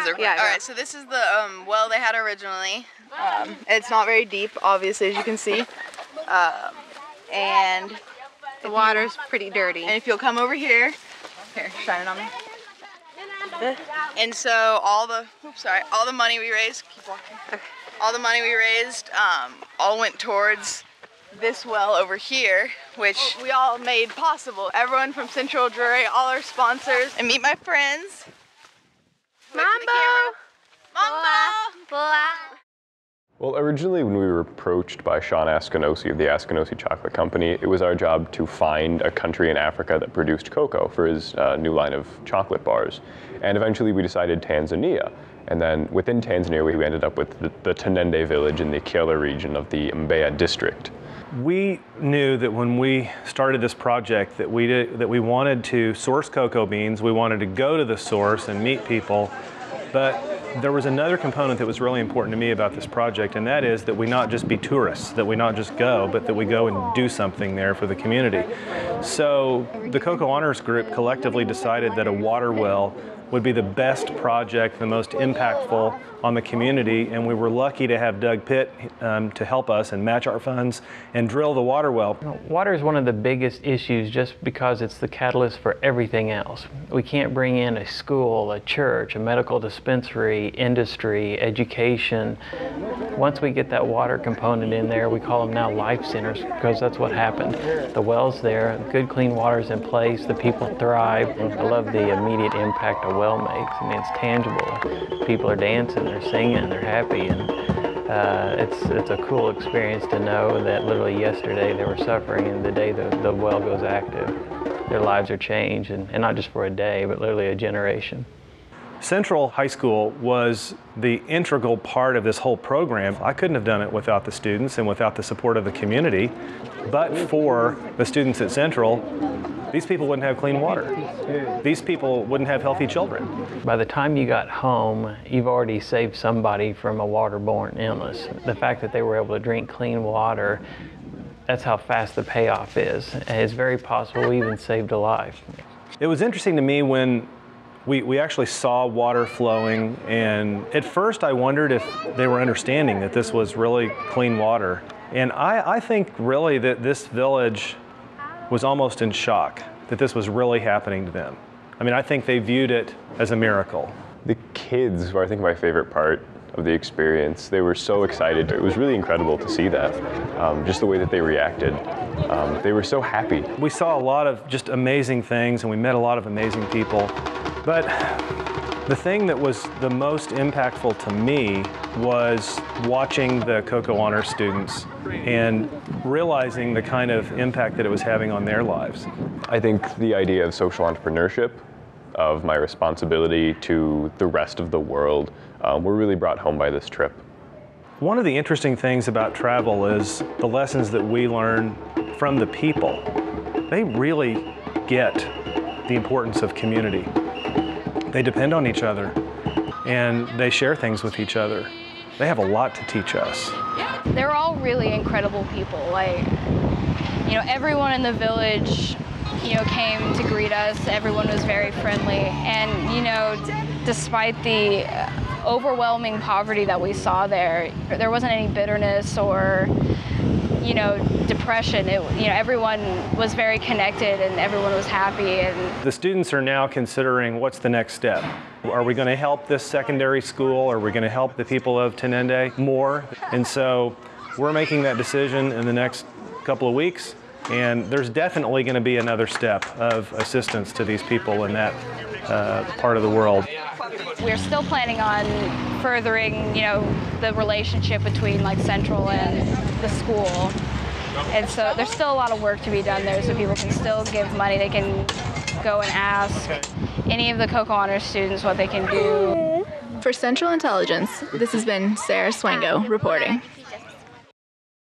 Is there? Yeah. All right, so this is the well they had originally. It's not very deep, obviously, as you can see. And The water's pretty dirty. if you'll come over here, shine it on me. And so all the money we raised, keep walking. Okay. All the money we raised, all went towards this well over here, which we all made possible. Everyone from Central Drury, all our sponsors, and meet my friends. Mambo! Mambo! Well, originally when we were approached by Sean Askinosie of the Askinosie Chocolate Company, it was our job to find a country in Africa that produced cocoa for his new line of chocolate bars. And eventually we decided Tanzania. And then within Tanzania, we ended up with the Tenende village in the Kyela region of the Mbeya district. We knew that when we started this project that we wanted to source cocoa beans, we wanted to go to the source and meet people, but there was another component that was really important to me about this project, and that is that we not just be tourists, that we not just go, but that we go and do something there for the community. So the Cocoa Honors Group collectively decided that a water well would be the best project, the most impactful on the community, and we were lucky to have Doug Pitt to help us and match our funds and drill the water well. Water is one of the biggest issues just because it's the catalyst for everything else. We can't bring in a school, a church, a medical dispensary, industry, education. Once we get that water component in there, we call them now life centers because that's what happened. The well's there, good clean water's in place, the people thrive. I love the immediate impact a well makes. I mean, it's tangible. People are dancing, they're singing, they're happy, and it's a cool experience to know that literally yesterday they were suffering, and the day the well goes active, their lives are changed, and not just for a day, but literally a generation. Central High School was the integral part of this whole program. I couldn't have done it without the students and without the support of the community. But for the students at Central, these people wouldn't have clean water. These people wouldn't have healthy children. By the time you got home, you've already saved somebody from a waterborne illness. The fact that they were able to drink clean water, that's how fast the payoff is. And it's very possible we even saved a life. It was interesting to me when we actually saw water flowing, and at first I wondered if they were understanding that this was really clean water. And I think really that this village was almost in shock that this was really happening to them. I mean, I think they viewed it as a miracle. The kids were, I think, my favorite part of the experience. They were so excited. It was really incredible to see that, just the way that they reacted. They were so happy. We saw a lot of just amazing things, and we met a lot of amazing people. But the thing that was the most impactful to me was watching the Cocoa Honors students and realizing the kind of impact that it was having on their lives. I think the idea of social entrepreneurship, of my responsibility to the rest of the world, were really brought home by this trip. One of the interesting things about travel is the lessons that we learn from the people. They really get the importance of community. They depend on each other, and they share things with each other. They have a lot to teach us. They're all really incredible people. Like, you know, everyone in the village, you know, came to greet us. Everyone was very friendly, and you know, despite the overwhelming poverty that we saw there wasn't any bitterness or, you know, depression. You know, everyone was very connected and everyone was happy. And the students are now considering what's the next step. Are we going to help this secondary school? Are we going to help the people of Tenende more? And so we're making that decision in the next couple of weeks, and there's definitely going to be another step of assistance to these people in that part of the world. We're still planning on furthering, you know, the relationship between like Central and the school. And so there's still a lot of work to be done there, so people can still give money. They can go and ask any of the Cocoa Honors students what they can do. For Central Intelligence, this has been Sara Swango reporting.